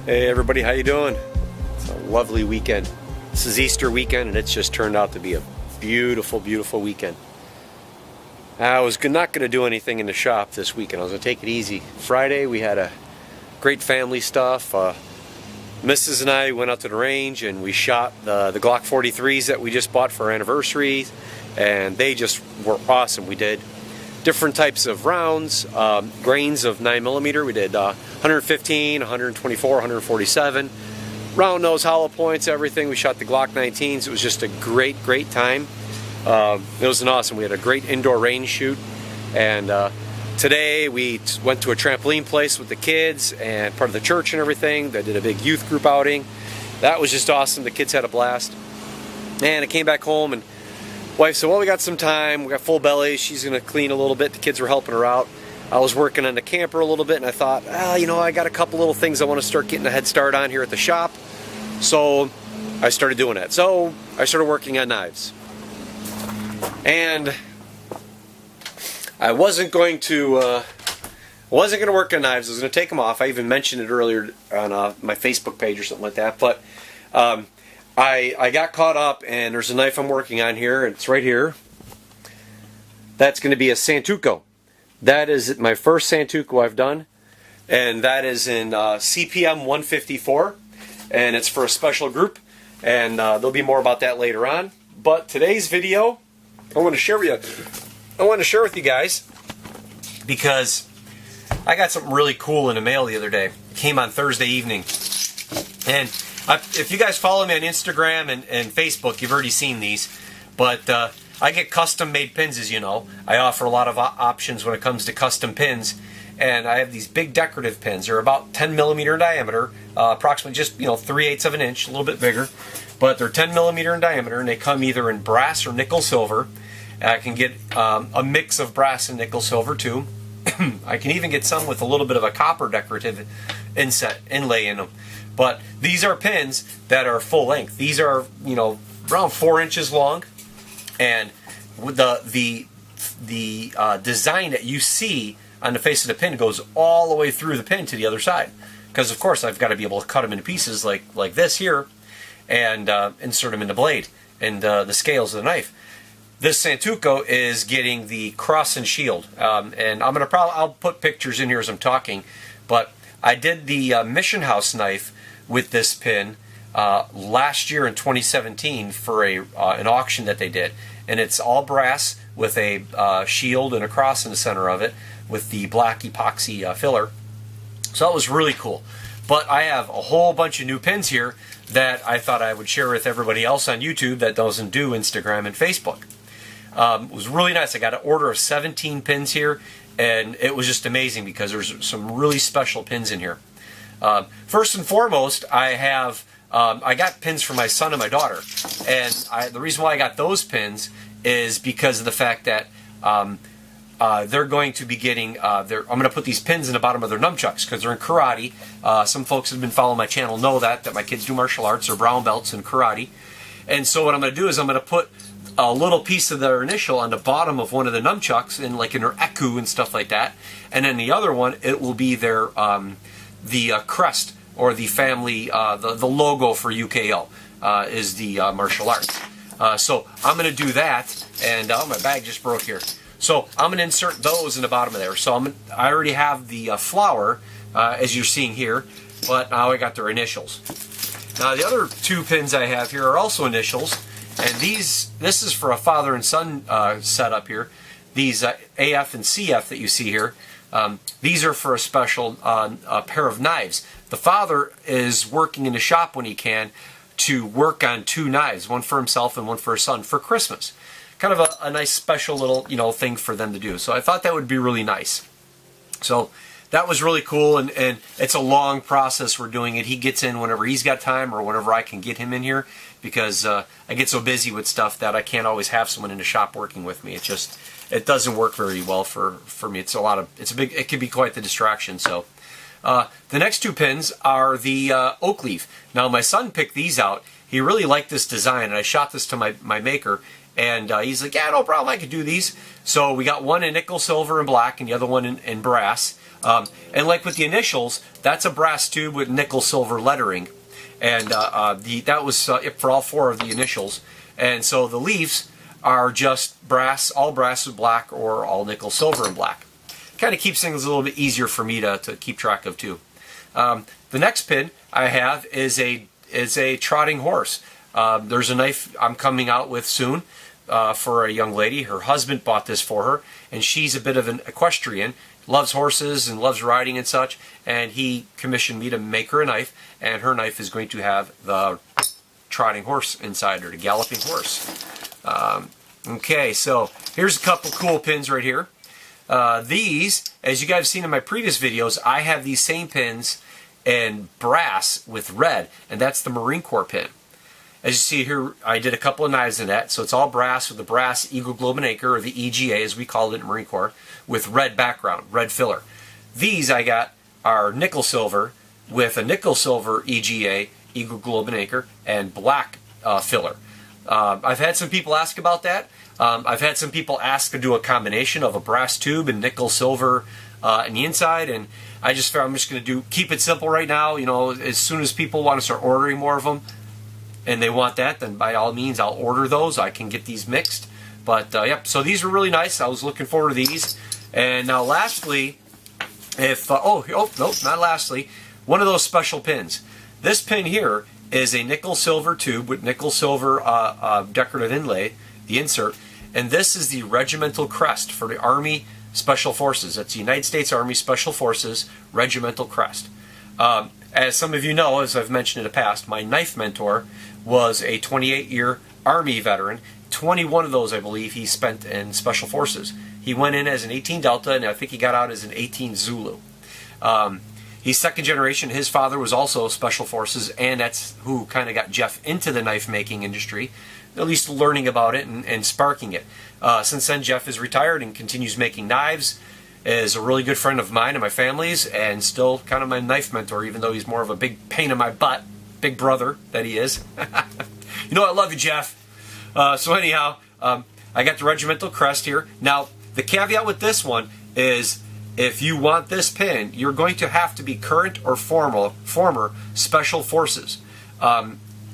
Hey everybody, how you doing? It's a lovely weekend. This is Easter weekend and it's just turned out to be a beautiful, beautiful weekend. I was not going to do anything in the shop this weekend. I was going to take it easy. Friday we had a great family stuff. Mrs. and I went out to the range and we shot the Glock 43s that we just bought for our anniversary, and they just were awesome. We did different types of rounds, grains of 9mm. We did 115, 124, 147, round nose, hollow points, everything. We shot the Glock 19s. It was just a great, great time. It was awesome. We had a great indoor range shoot, and today we went to a trampoline place with the kids and part of the church and everything. They did a big youth group outing. That was just awesome. The kids had a blast. And I came back home and wife said, well, we got some time, we got full bellies, she's going to clean a little bit, the kids were helping her out. I was working on the camper a little bit and I thought, I got a couple little things I want to start getting a head start on here at the shop. So I started doing that. So I started working on knives. And I wasn't going to work on knives. I was going to take them off. I even mentioned it earlier on my Facebook page or something like that. But I got caught up, and there's a knife I'm working on here. It's right here. That's going to be a Santoku. That is my first Santoku I've done, and that is in CPM 154, and it's for a special group, and there'll be more about that later on. But today's video, I want to share with you guys because I got something really cool in the mail the other day. It came on Thursday evening, and if you guys follow me on Instagram and Facebook, you've already seen these, but I get custom made pins, as you know. I offer a lot of options when it comes to custom pins, and I have these big decorative pins. They're about 10mm in diameter, approximately just 3/8 of an inch, a little bit bigger, but they're 10mm in diameter, and they come either in brass or nickel silver. I can get a mix of brass and nickel silver too. I can even get some with a little bit of a copper decorative inlay in them. But these are pins that are full length. These are, around 4 inches long, and with the design that you see on the face of the pin goes all the way through the pin to the other side. Because of course I've got to be able to cut them into pieces like this here, and insert them in the blade and the scales of the knife. This Santoku is getting the cross and shield, and I'll put pictures in here as I'm talking, but I did the Mission House knife with this pin last year in 2017 for an auction that they did, and it's all brass with a shield and a cross in the center of it with the black epoxy filler. So that was really cool. But I have a whole bunch of new pins here that I thought I would share with everybody else on YouTube that doesn't do Instagram and Facebook. It was really nice. I got an order of 17 pins here, and it was just amazing because there's some really special pins in here. First and foremost, I got pins for my son and my daughter, and the reason why I got those pins is because of the fact that they're going to be getting. I'm going to put these pins in the bottom of their nunchucks because they're in karate. Some folks that have been following my channel know that my kids do martial arts or brown belts in karate, and so what I'm going to do is I'm going to put a little piece of their initial on the bottom of one of the nunchucks, in their eku and stuff like that, and then the other one it will be their the crest or the family, the logo for UKO is the martial arts. So I'm going to do that, and my bag just broke here. So I'm going to insert those in the bottom of there. So I already have the flower, as you're seeing here, but now I got their initials. Now the other two pins I have here are also initials, and this is for a father and son setup here. These AF and CF that you see here. These are for a special pair of knives. The father is working in the shop when he can to work on 2 knives, one for himself and one for his son for Christmas. Kind of a nice special little thing for them to do. So I thought that would be really nice. So that was really cool, and it's a long process we're doing it. He gets in whenever he's got time or whenever I can get him in here, because I get so busy with stuff that I can't always have someone in the shop working with me. It doesn't work very well for me. It can be quite the distraction. So the next 2 pins are the oak leaf. Now my son picked these out. He really liked this design, and I shot this to my maker, and he's like, yeah, no problem, I could do these. So we got one in nickel, silver, and black, and the other one in brass. And like with the initials, that's a brass tube with nickel silver lettering, and that was it for all 4 of the initials. And so the leaves are just brass, all brass with black, or all nickel silver and black. Kind of keeps things a little bit easier for me to keep track of too. The next pin I have is a trotting horse. There's a knife I'm coming out with soon for a young lady. Her husband bought this for her, and she's a bit of an equestrian, loves horses and loves riding and such, and he commissioned me to make her a knife, and her knife is going to have the trotting horse inside her, the galloping horse. Okay, so here's a couple cool pins right here. These, as you guys have seen in my previous videos, I have these same pins in brass with red, and that's the Marine Corps pin. As you see here, I did a couple of knives in that, so it's all brass with the brass Eagle Globe and Anchor, or the EGA as we called it in Marine Corps, with red background, red filler. These I got are nickel silver with a nickel silver EGA, Eagle Globe and Anchor, and black filler. I've had some people ask about that. I've had some people ask to do a combination of a brass tube and nickel silver in the inside, and I just figured I'm just going to keep it simple right now. You know, as soon as people want to start ordering more of them, and they want that, then by all means I'll order those. I can get these mixed. But yep, so these were really nice. I was looking forward to these. And now lastly, not lastly, one of those special pins. This pin here is a nickel silver tube with nickel silver decorative inlay, the insert, and this is the regimental crest for the Army Special Forces. That's the United States Army Special Forces regimental crest. As some of you know, as I've mentioned in the past, my knife mentor was a 28-year Army veteran. 21 of those, I believe, he spent in Special Forces. He went in as an 18 Delta, and I think he got out as an 18 Zulu. He's second generation. His father was also Special Forces, and that's who kind of got Jeff into the knife making industry, at least learning about it and sparking it. Since then, Jeff is retired and continues making knives, is a really good friend of mine and my family's, and still kind of my knife mentor, even though he's more of a big pain in my butt, big brother that he is. You know I love you, Jeff. So anyhow, I got the regimental crest here. Now, the caveat with this one is if you want this pin, you're going to have to be current or former Special Forces.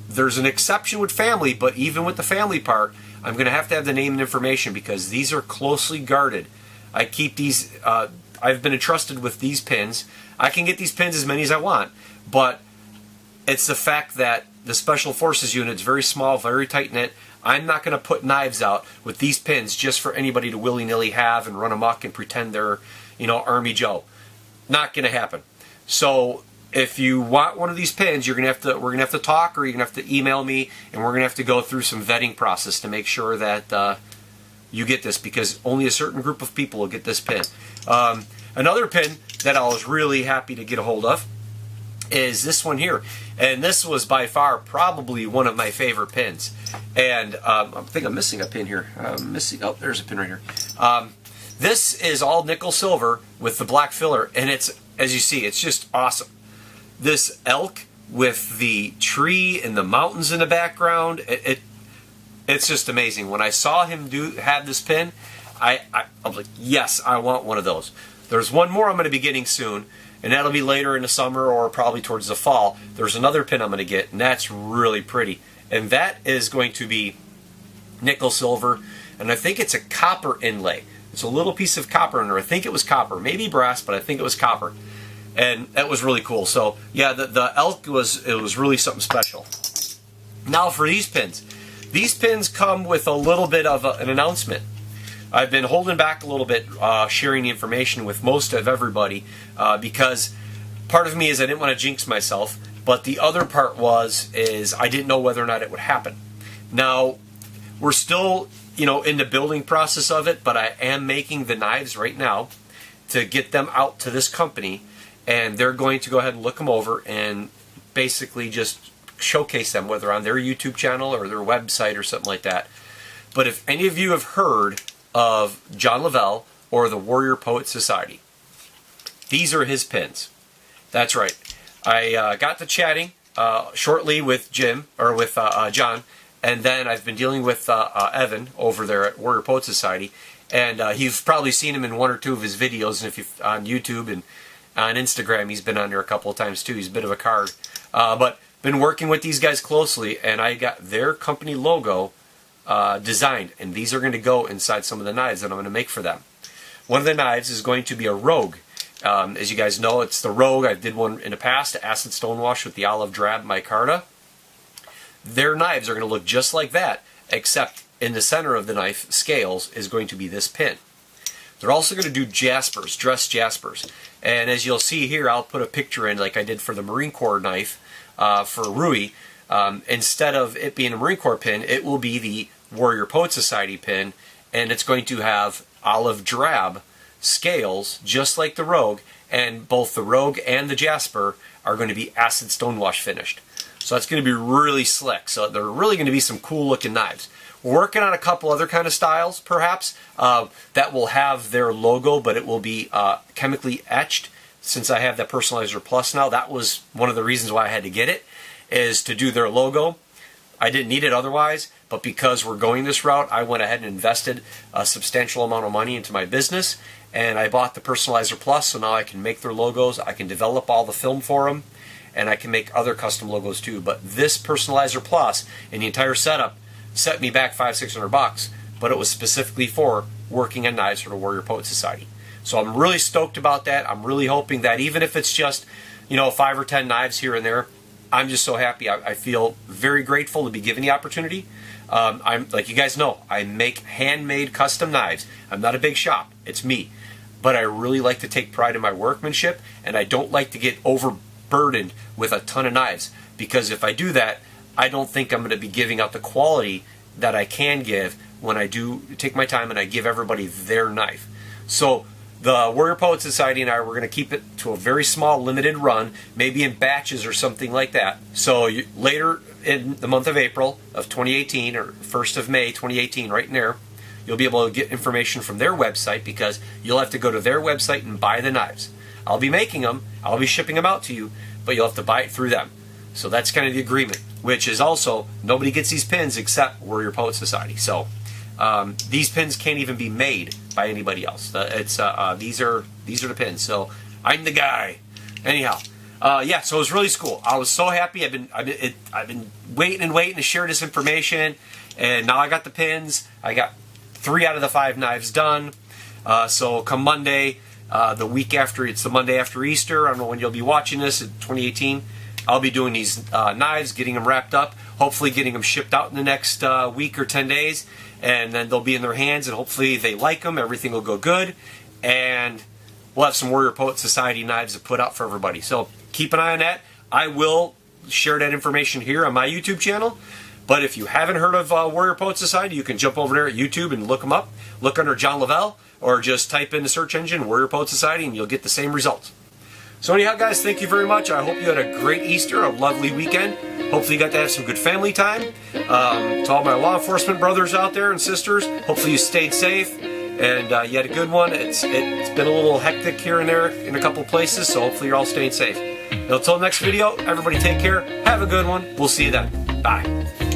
There's an exception with family, but even with the family part, I'm going to have the name and information because these are closely guarded. I keep these, I've been entrusted with these pins. I can get these pins as many as I want, but it's the fact that the Special Forces unit is very small, very tight-knit. I'm not going to put knives out with these pins just for anybody to willy-nilly have and run amok and pretend they're, you know, Army Joe. Not going to happen. So if you want one of these pins, we're going to have to talk, or you're going to have to email me, and we're going to have to go through some vetting process to make sure that you get this, because only a certain group of people will get this pin. Another pin that I was really happy to get a hold of is this one here, and this was by far probably one of my favorite pins. And I think I'm missing a pin here. Oh, there's a pin right here. This is all nickel silver with the black filler, and it's, as you see, it's just awesome. This elk with the tree and the mountains in the background, it's just amazing. When I saw him have this pin, I was like, yes, I want one of those. There's one more I'm going to be getting soon, and that'll be later in the summer or probably towards the fall. There's another pin I'm going to get, and that's really pretty. And that is going to be nickel silver, and I think it's a copper inlay. It's a little piece of copper in there. I think it was copper, maybe brass, but I think it was copper. And that was really cool. So yeah, the elk was really something special. Now for these pins. These pins come with a little bit of an announcement. I've been holding back a little bit sharing the information with most of everybody because part of me is I didn't want to jinx myself, but the other part is I didn't know whether or not it would happen. Now, we're still, you know, in the building process of it, but I am making the knives right now to get them out to this company, and they're going to go ahead and look them over and basically just showcase them, whether on their YouTube channel or their website or something like that. But if any of you have heard of John Lavelle or the Warrior Poet Society, these are his pins. That's right. I got to chatting shortly with John, and then I've been dealing with Evan over there at Warrior Poet Society, and you've probably seen him in one or two of his videos, and if you've on YouTube, and On Instagram, he's been on there a couple of times too. He's a bit of a card. But been working with these guys closely, and I got their company logo designed, and these are going to go inside some of the knives that I'm going to make for them. One of the knives is going to be a Rogue. As you guys know, it's the Rogue. I did one in the past, acid stonewash with the olive drab micarta. Their knives are going to look just like that, except in the center of the knife scales is going to be this pin. They're also going to do jaspers, dress jaspers. And as you'll see here, I'll put a picture in like I did for the Marine Corps knife for Rui. Instead of it being a Marine Corps pin, it will be the Warrior Poet Society pin, and it's going to have olive drab scales, just like the Rogue, and both the Rogue and the Jasper are going to be acid stonewash finished. So that's going to be really slick. So they're really going to be some cool looking knives. We're working on a couple other kind of styles, perhaps, that will have their logo, but it will be chemically etched. Since I have that Personalizer Plus now, that was one of the reasons why I had to get it, is to do their logo. I didn't need it otherwise, but because we're going this route, I went ahead and invested a substantial amount of money into my business, and I bought the Personalizer Plus, so now I can make their logos, I can develop all the film for them, and I can make other custom logos too. But this Personalizer Plus and the entire setup set me back $500-600, but it was specifically for working on knives for the Warrior Poet Society. So I'm really stoked about that. I'm really hoping that even if it's just, 5 or 10 knives here and there, I'm just so happy. I feel very grateful to be given the opportunity. I'm like you guys know, I make handmade custom knives. I'm not a big shop. It's me. But I really like to take pride in my workmanship, and I don't like to get overburdened with a ton of knives, because if I do that, I don't think I'm going to be giving out the quality that I can give when I do take my time and I give everybody their knife. So the Warrior Poet Society and I, we're going to keep it to a very small, limited run, maybe in batches or something like that. So later in the month of April of 2018, or 1st of May 2018, right in there, you'll be able to get information from their website, because you'll have to go to their website and buy the knives. I'll be making them, I'll be shipping them out to you, but you'll have to buy it through them. So that's kind of the agreement, which is also, nobody gets these pins except Warrior Poet Society. So these pins can't even be made by anybody else. These are the pins. So I'm the guy. Anyhow, yeah. So it was really cool. I was so happy. I've been waiting to share this information, and now I got the pins. I got 3 out of the 5 knives done. So come Monday, the week after, it's the Monday after Easter. I don't know when you'll be watching this in 2018. I'll be doing these knives, getting them wrapped up, hopefully getting them shipped out in the next week or 10 days, and then they'll be in their hands, and hopefully they like them, everything will go good, and we'll have some Warrior Poet Society knives to put out for everybody. So keep an eye on that. I will share that information here on my YouTube channel, but if you haven't heard of Warrior Poet Society, you can jump over there at YouTube and look them up. Look under John Lavelle, or just type in the search engine Warrior Poet Society, and you'll get the same results. So anyhow, guys, thank you very much. I hope you had a great Easter, a lovely weekend. Hopefully you got to have some good family time. To all my law enforcement brothers out there and sisters, hopefully you stayed safe and you had a good one. It's been a little hectic here and there in a couple places, so hopefully you're all staying safe. Until the next video, everybody take care. Have a good one. We'll see you then. Bye.